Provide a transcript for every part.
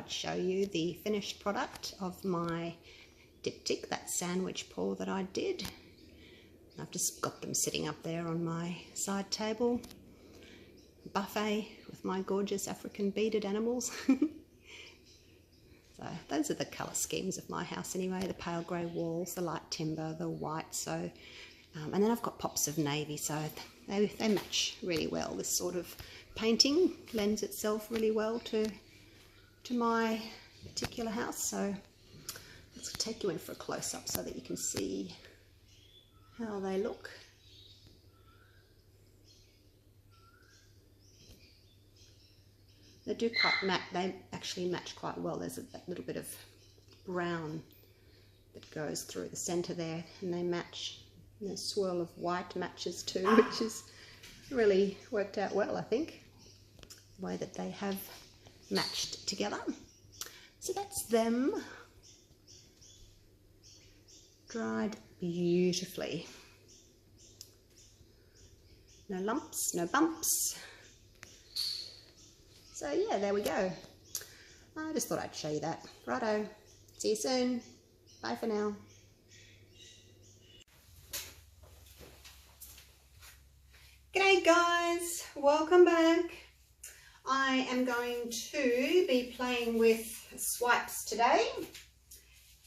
I'd show you the finished product of my diptych, that sandwich pour that I did. I've just got them sitting up there on my side table. Buffet with my gorgeous African beaded animals. So those are the colour schemes of my house anyway, the pale grey walls, the light timber, the white, so and then I've got pops of navy, so they match really well. This sort of painting lends itself really well to my particular house. So let's take you in for a close-up so that you can see how they look. They do quite match, they actually match quite well. There's that little bit of brown that goes through the centre there, and they match. And the swirl of white matches too, which is really worked out well, I think, the way that they have matched together. So that's them, dried beautifully. No lumps, no bumps. So yeah, there we go. I just thought I'd show you that. Righto, see you soon. Bye for now. G'day guys, welcome back. I am going to be playing with swipes today,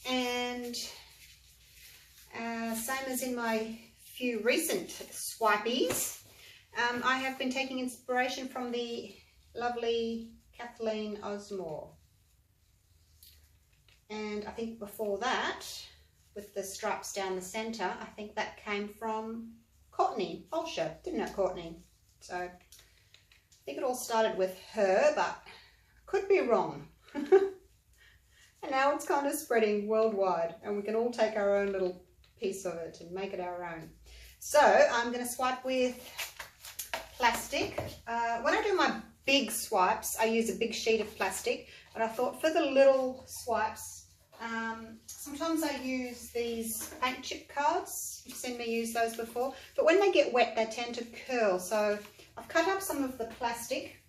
and same as in my few recent swipies, I have been taking inspiration from the lovely Kathleen Osmore, and I think before that, with the stripes down the centre, I think that came from Courtney Olsher, didn't it, Courtney? So I think it all started with her, but I could be wrong. And now it's kind of spreading worldwide, and we can all take our own little piece of it and make it our own. So I'm going to swipe with plastic. When I do my big swipes, I use a big sheet of plastic, but I thought for the little swipes, sometimes I use these paint chip cards. You've seen me use those before, but when they get wet, they tend to curl. So I've cut up some of the plastic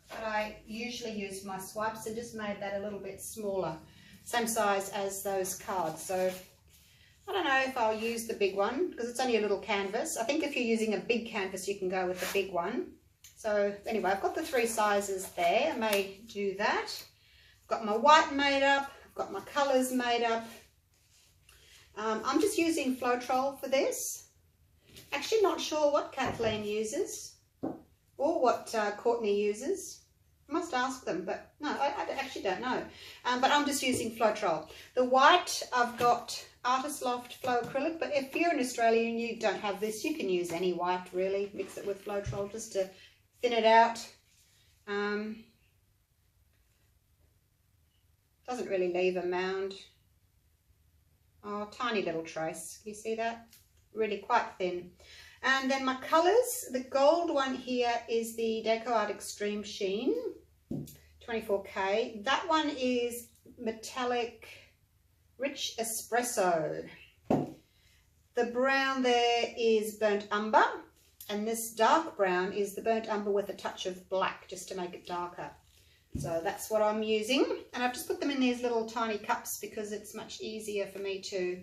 that I usually use for my swipes and just made that a little bit smaller, same size as those cards. So I don't know if I'll use the big one because it's only a little canvas. I think if you're using a big canvas, you can go with the big one. So anyway, I've got the 3 sizes there. I may do that. I've got my white made up. I've got my colours made up. I'm just using Floetrol for this. Actually not sure what Kathleen uses or what Courtney uses. I must ask them, but no, I actually don't know. But I'm just using Floetrol. The white, I've got Artist Loft Flow Acrylic, but if you're in Australia and you don't have this, you can use any white really. Mix it with Floetrol just to thin it out. Doesn't really leave a mound. Oh, tiny little trace. Can you see that? Really quite thin. And then my colours, the gold one here is the Decoart Extreme Sheen 24K. That one is metallic rich espresso. The brown there is burnt umber, and this dark brown is the burnt umber with a touch of black just to make it darker. So that's what I'm using, and I've just put them in these little tiny cups because it's much easier for me to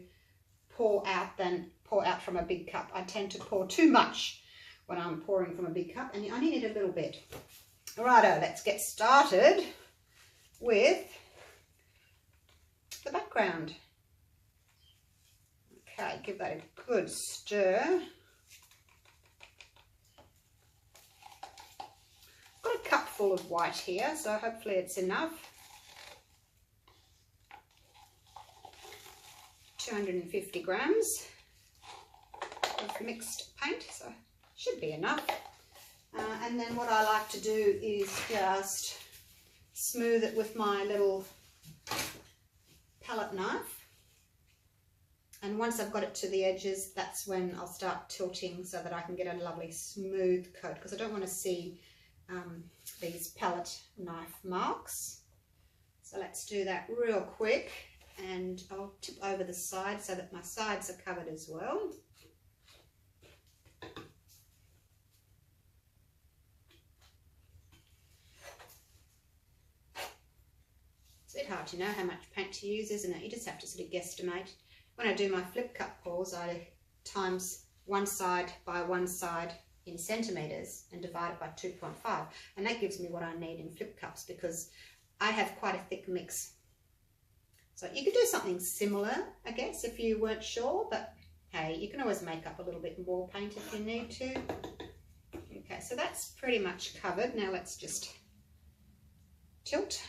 pour out than pour out from a big cup. I tend to pour too much when I'm pouring from a big cup, and you only need a little bit. Righto, let's get started with the background. Okay, give that a good stir. Got a cup full of white here, so hopefully it's enough. 250 grams of mixed paint, so should be enough. And then what I like to do is just smooth it with my little palette knife. And once I've got it to the edges, that's when I'll start tilting so that I can get a lovely smooth coat, because I don't want to see these palette knife marks. So let's do that real quick, and I'll tip over the side so that my sides are covered as well. hard to know how much paint to use, isn't it? You just have to sort of guesstimate. When I do my flip cut pours, I times one side by one side in centimetres and divide it by 2.5, and that gives me what I need in flip cups because I have quite a thick mix. So you could do something similar, I guess, if you weren't sure, but hey, you can always make up a little bit more paint if you need to. Okay, so that's pretty much covered. Now let's just tilt.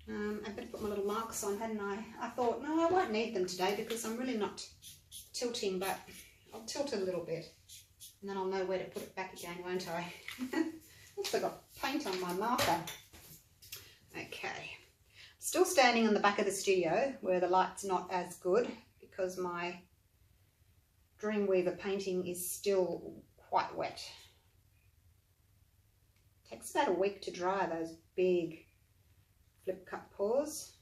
I better put my little marks on, hadn't I? I thought, no, I won't need them today because I'm really not tilting, but I'll tilt a little bit and then I'll know where to put it back again, won't I? Also got paint on my marker. Okay, still standing on the back of the studio where the light's not as good because my Dreamweaver painting is still quite wet. Takes about a week to dry those big flip cut pours.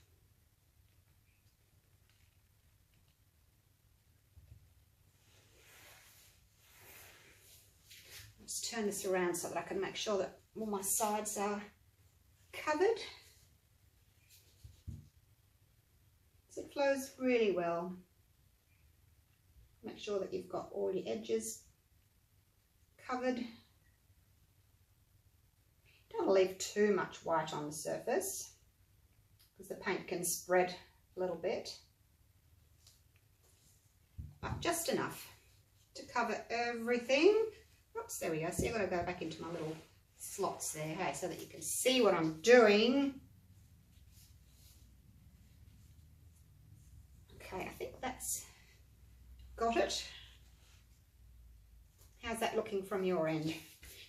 Let's turn this around so that I can make sure that all my sides are covered. So it flows really well. Make sure that you've got all your edges covered. Don't want to leave too much white on the surface because the paint can spread a little bit, but just enough to cover everything. Oops, there we go. See, I've got to go back into my little slots there, hey, so that you can see what I'm doing. Okay, I think that's got it. How's that looking from your end?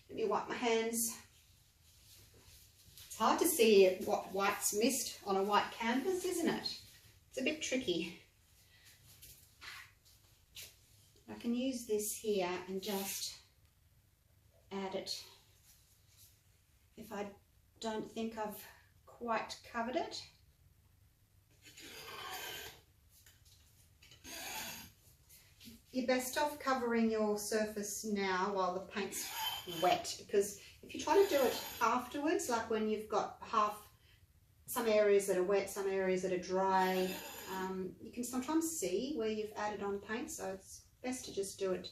Let me wipe my hands. It's hard to see what white's missed on a white canvas, isn't it? It's a bit tricky. I can use this here and just add it if I don't think I've quite covered it. You're best off covering your surface now while the paint's wet, because if you try to do it afterwards, like when you've got some areas that are wet, some areas that are dry, you can sometimes see where you've added on paint, so it's best to just do it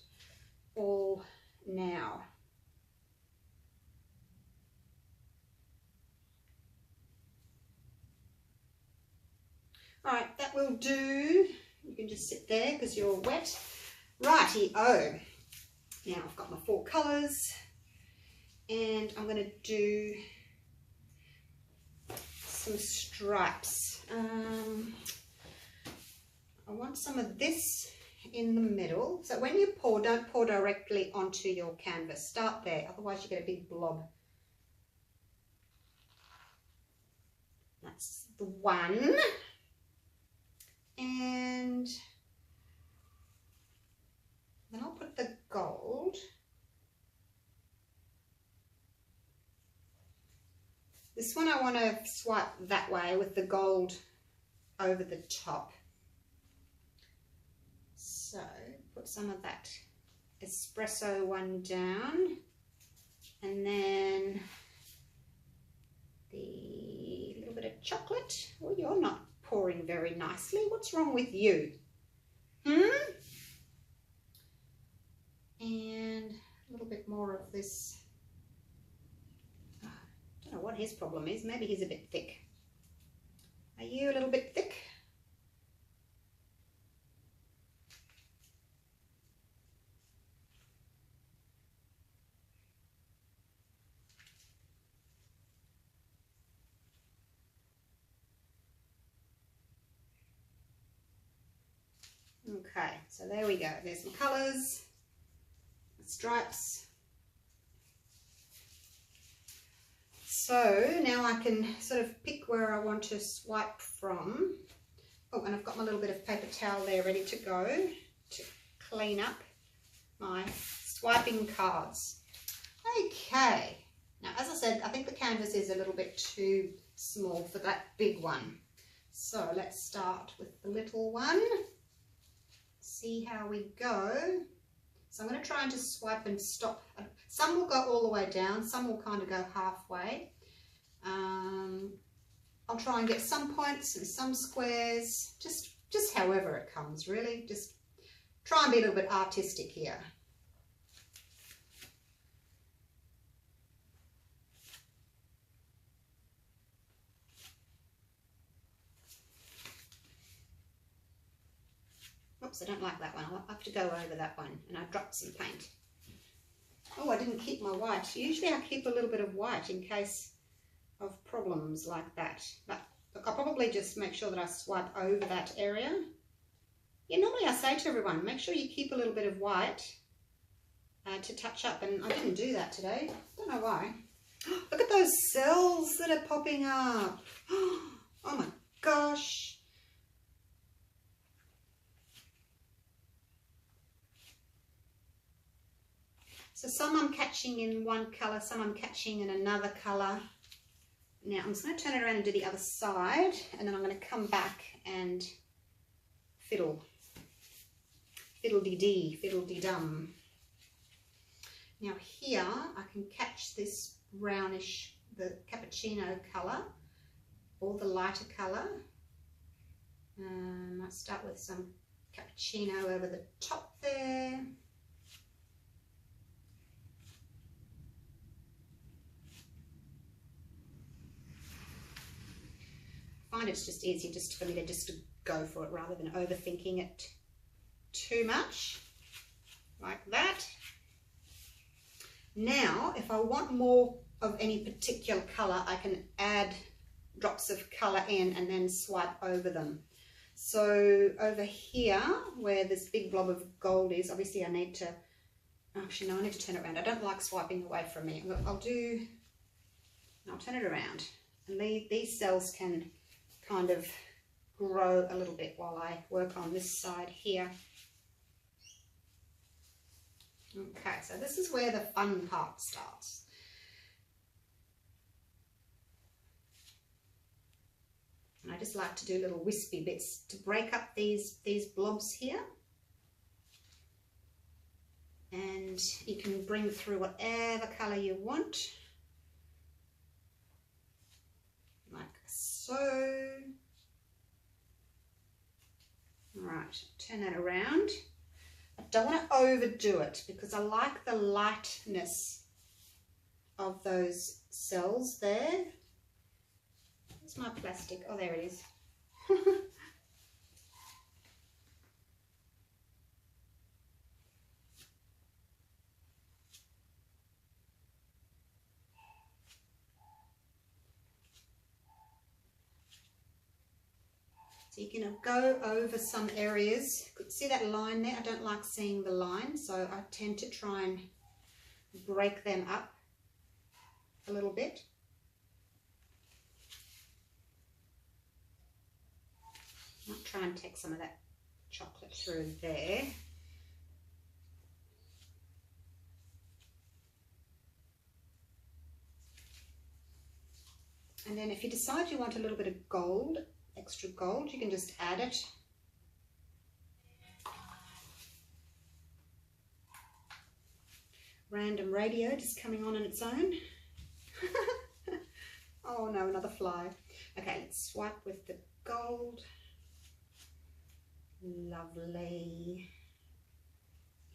all now. All right, that will do. You can just sit there because you're wet. Righty-o. Now I've got my 4 colours and I'm going to do some stripes. I want some of this in the middle. So when you pour, don't pour directly onto your canvas. Start there, otherwise you get a big blob. That's the one. And then I'll put the gold. This one I want to swipe that way with the gold over the top. So put some of that espresso one down, and then the little bit of chocolate. Oh, you're not pouring very nicely. What's wrong with you? And a little bit more of this. I don't know what his problem is. Maybe he's a bit thick. Are you a little bit thick? Okay, so there we go. There's my colours, stripes. So now I can sort of pick where I want to swipe from. Oh, and I've got my little bit of paper towel there ready to go to clean up my swiping cards. Okay, now as I said, I think the canvas is a little bit too small for that big one. So let's start with the little one. See how we go. So I'm going to try and just swipe and stop. Some will go all the way down, some will kind of go halfway. I'll try and get some points and some squares, just however it comes, really. Just try and be a little bit artistic here. Oops, I don't like that one. I'll have to go over that one, and I dropped some paint. Oh, I didn't keep my white. Usually I keep a little bit of white in case of problems like that. But look, I'll probably just make sure that I swipe over that area. Yeah, normally I say to everyone, make sure you keep a little bit of white to touch up, and I didn't do that today. Don't know why. Look at those cells that are popping up. Oh my gosh. So some I'm catching in one colour, some I'm catching in another colour. Now I'm just going to turn it around and do the other side, and then I'm going to come back and fiddle-dee-dee, fiddle-dee-dum. Now here I can catch this brownish, the cappuccino colour, or the lighter colour. I'll start with some cappuccino over the top there. I find it's just easier just for me to go for it rather than overthinking it too much, like that. Now, if I want more of any particular colour, I can add drops of colour in and then swipe over them. So over here, where this big blob of gold is, obviously I need to, actually no, I need to turn it around. I don't like swiping away from me. I'll turn it around, and these cells can kind of grow a little bit while I work on this side here. Okay, so this is where the fun part starts. And I just like to do little wispy bits to break up these blobs here. And you can bring through whatever colour you want. Like so. Right, turn that around. I don't want to overdo it because I like the lightness of those cells there. Where's my plastic? Oh, there it is. So you're going to go over some areas. See that line there? I don't like seeing the line, so I tend to try and break them up a little bit. I'll try and take some of that chocolate through there. And then if you decide you want a little bit of gold, extra gold, you can just add it. Random radio just coming on its own. Oh no, another fly. Okay, let's swipe with the gold. Lovely.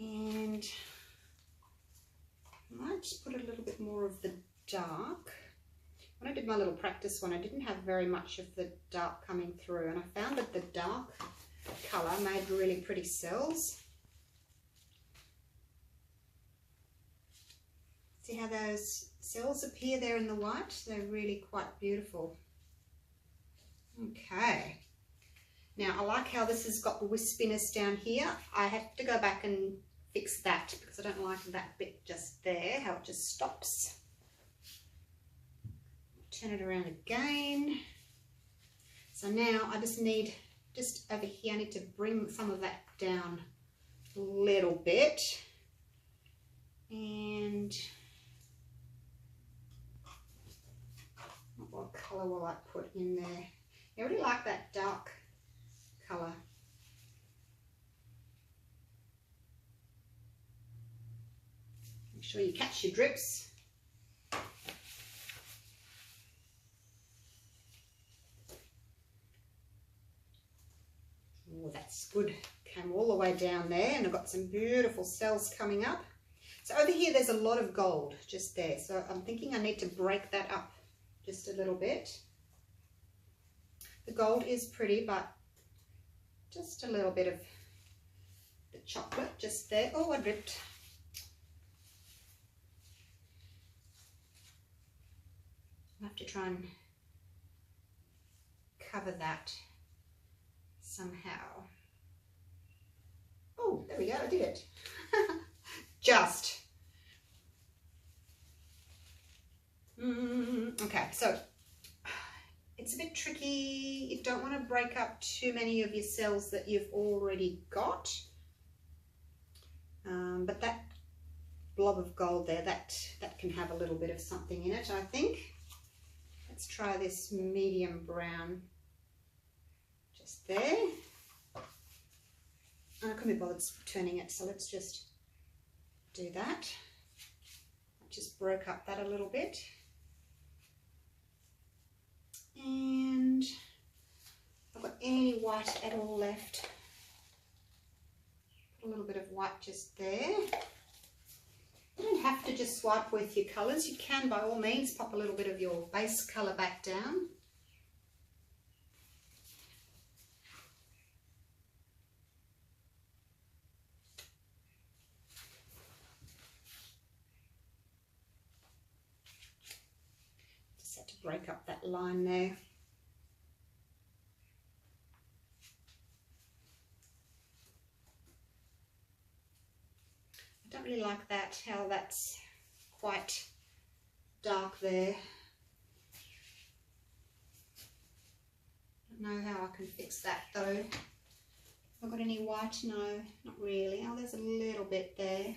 And I might just put a little bit more of the dark. When I did my little practice one, I didn't have very much of the dark coming through, and I found that the dark colour made really pretty cells. See how those cells appear there in the white? They're really quite beautiful. Okay. Now, I like how this has got the wispiness down here. I have to go back and fix that because I don't like that bit just there, how it just stops. Turn it around again. So now I just need, just over here, I need to bring some of that down a little bit. And what colour will I put in there? I really like that dark colour. Make sure you catch your drips. That's good. Came all the way down there, and I've got some beautiful cells coming up. So over here there's a lot of gold just there, so I'm thinking I need to break that up just a little bit. The gold is pretty, but just a little bit of the chocolate just there. Oh, I dripped. I have to try and cover that somehow. Oh, there we go, I did it. Just. Okay, so it's a bit tricky. You don't want to break up too many of your cells that you've already got. But that blob of gold there, that can have a little bit of something in it, I think. Let's try this medium brown just there. And I couldn't be bothered turning it, so let's just do that. I just broke up that a little bit. And I've got any white at all left. Put a little bit of white just there. You don't have to just swipe with your colours. You can, by all means, pop a little bit of your base colour back down. Just had to break up that line there. I don't really like that, how that's quite dark there. Don't know how I can fix that though. Have I got any white? No, not really. Oh, there's a little bit there.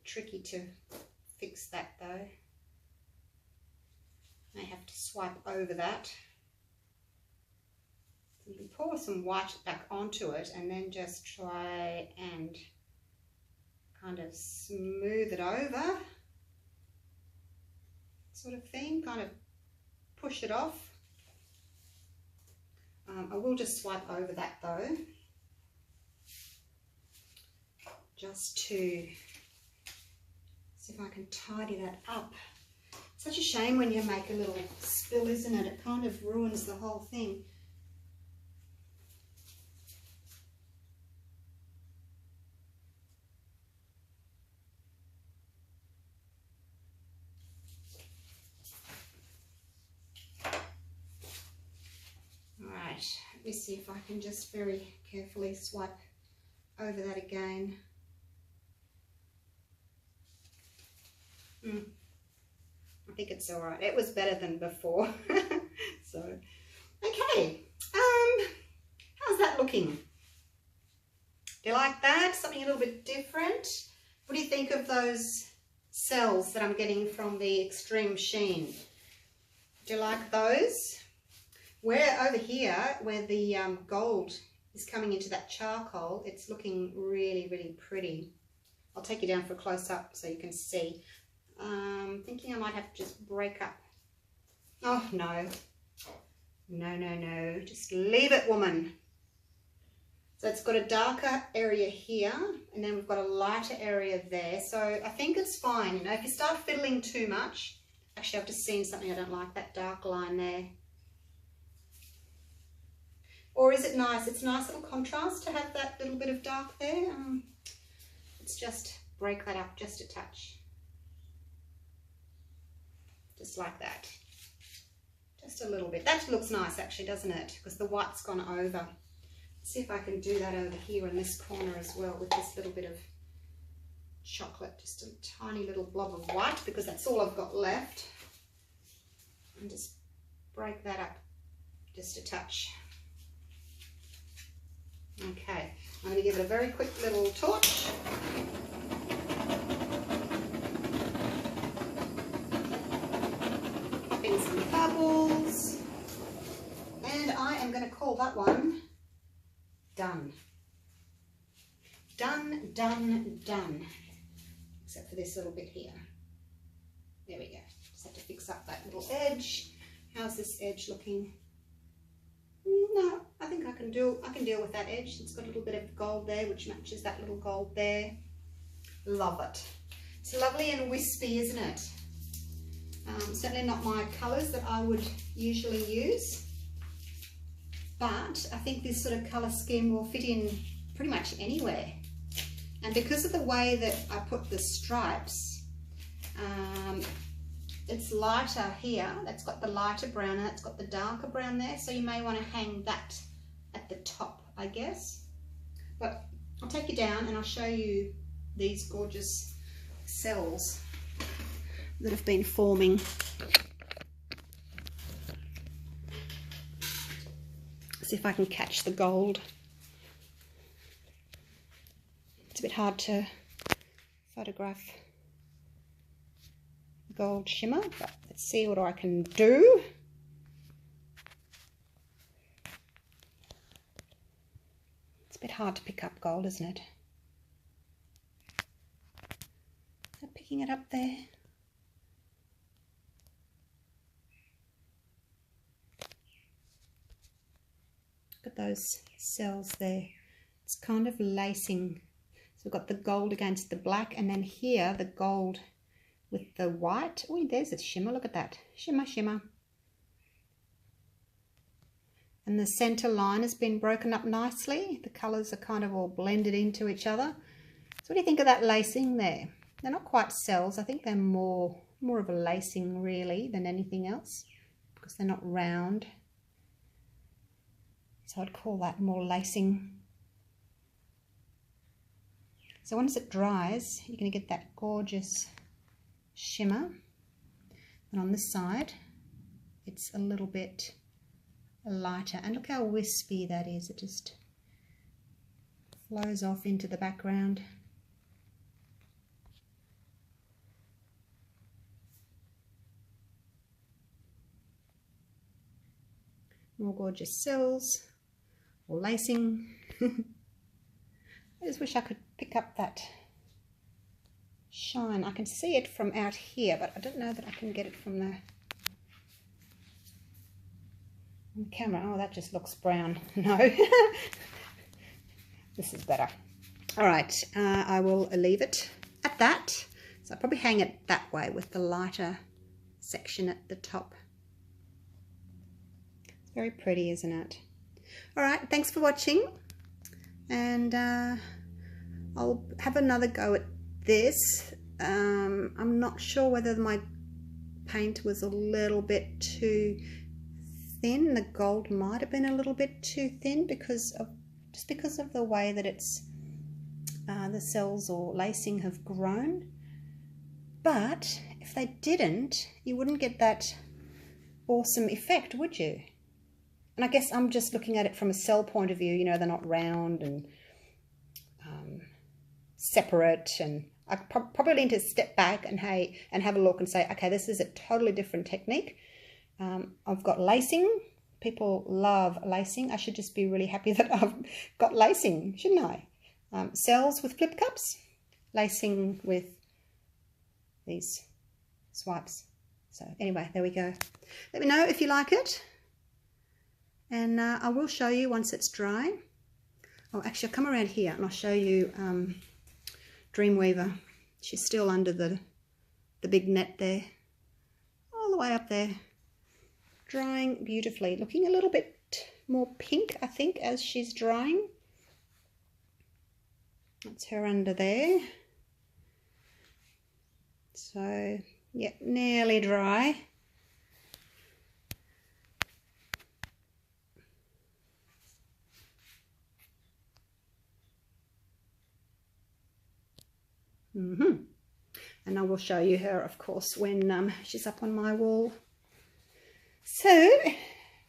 Tricky to fix that though. I have to swipe over that. You can pour some white back onto it and then just try and kind of smooth it over, sort of thing, kind of push it off. I will just swipe over that though, just to see if I can tidy that up. Such a shame when you make a little spill, isn't it? It kind of ruins the whole thing. Let me see if I can just very carefully swipe over that again. I think it's all right. It was better than before. So, okay. How's that looking? Do you like that? Something a little bit different? What do you think of those cells that I'm getting from the Extreme Sheen? Do you like those? Where over here, where the gold is coming into that charcoal, it's looking really, really pretty. I'll take you down for a close-up so you can see. Thinking I might have to just break up. Oh, no. No, no, no. Just leave it, woman. So it's got a darker area here, and then we've got a lighter area there. So I think it's fine. You know, if you start fiddling too much, actually I've just seen something I don't like, that dark line there. Or is it nice? It's a nice little contrast to have that little bit of dark there. Let's just break that up just a touch. Just like that. Just a little bit. That looks nice actually, doesn't it? Because the white's gone over. Let's see if I can do that over here in this corner as well with this little bit of chocolate. Just a tiny little blob of white because that's all I've got left. And just break that up just a touch. Okay, I'm going to give it a very quick little torch. Pop in some bubbles. And I am going to call that one done. Done, done, done. Except for this little bit here. There we go. Just have to fix up that little edge. How's this edge looking? No, I think I can deal with that edge. It's got a little bit of gold there, which matches that little gold there. Love it. It's lovely and wispy, isn't it? Certainly not my colours that I would usually use, but I think this sort of colour scheme will fit in pretty much anywhere. And because of the way that I put the stripes, it's lighter here. That's got the lighter brown and that's got the darker brown there. So you may want to hang that at the top, I guess. But I'll take you down and I'll show you these gorgeous cells that have been forming. See if I can catch the gold. It's a bit hard to photograph gold shimmer, but let's see what I can do. It's a bit hard to pick up gold, isn't it? Is that picking it up there? Look at those cells there. It's kind of lacing. So we've got the gold against the black, and then here the gold with the white. Oh, there's a shimmer. Look at that. Shimmer, shimmer. And the center line has been broken up nicely. The colors are kind of all blended into each other. So what do you think of that lacing there? They're not quite cells. I think they're more of a lacing really than anything else, because they're not round. So I'd call that more lacing. So once it dries, you're going to get that gorgeous shimmer. And on this side, it's a little bit lighter. And look how wispy that is. It just flows off into the background. More gorgeous cells. Or lacing. I just wish I could pick up that shine. I can see it from out here, but I don't know that I can get it from the camera. Oh, that just looks brown. No. This is better. All right, I will leave it at that. So I'll probably hang it that way with the lighter section at the top. It's very pretty, isn't it? All right, thanks for watching, and I'll have another go at this. I'm not sure whether my paint was a little bit too thin. The gold might have been a little bit too thin because of the way that it's the cells or lacing have grown. But if they didn't, you wouldn't get that awesome effect, would you? And I guess I'm just looking at it from a cell point of view. You know, they're not round and separate, and I probably need to step back and have a look and say, okay, this is a totally different technique. I've got lacing. People love lacing. I should just be really happy that I've got lacing, shouldn't I? Cells with flip cups, lacing with these swipes. So anyway, there we go. Let me know if you like it. And I will show you once it's dry. Oh, actually, I'll come around here and I'll show you Dreamweaver. She's still under the big net there, all the way up there, drying beautifully. Looking a little bit more pink, I think, as she's drying. That's her under there. So, yeah, nearly dry. And I will show you her, of course, when she's up on my wall. So,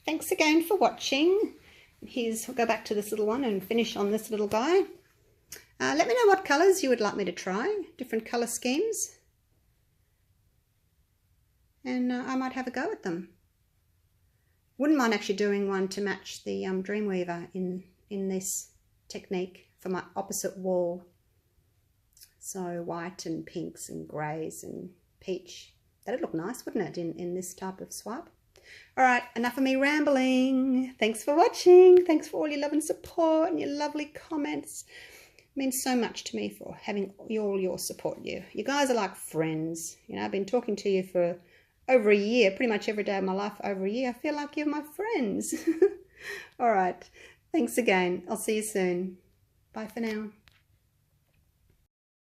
thanks again for watching. We'll go back to this little one and finish on this little guy. Let me know what colours you would like me to try, different colour schemes. And I might have a go at them. Wouldn't mind actually doing one to match the Dreamweaver in this technique for my opposite wall. So white and pinks and greys and peach. That'd look nice, wouldn't it, in this type of swipe? All right, enough of me rambling. Thanks for watching. Thanks for all your love and support and your lovely comments. It means so much to me for having all your support. You guys are like friends. You know, I've been talking to you for over a year, pretty much every day of my life, over a year. I feel like you're my friends. All right, thanks again. I'll see you soon. Bye for now.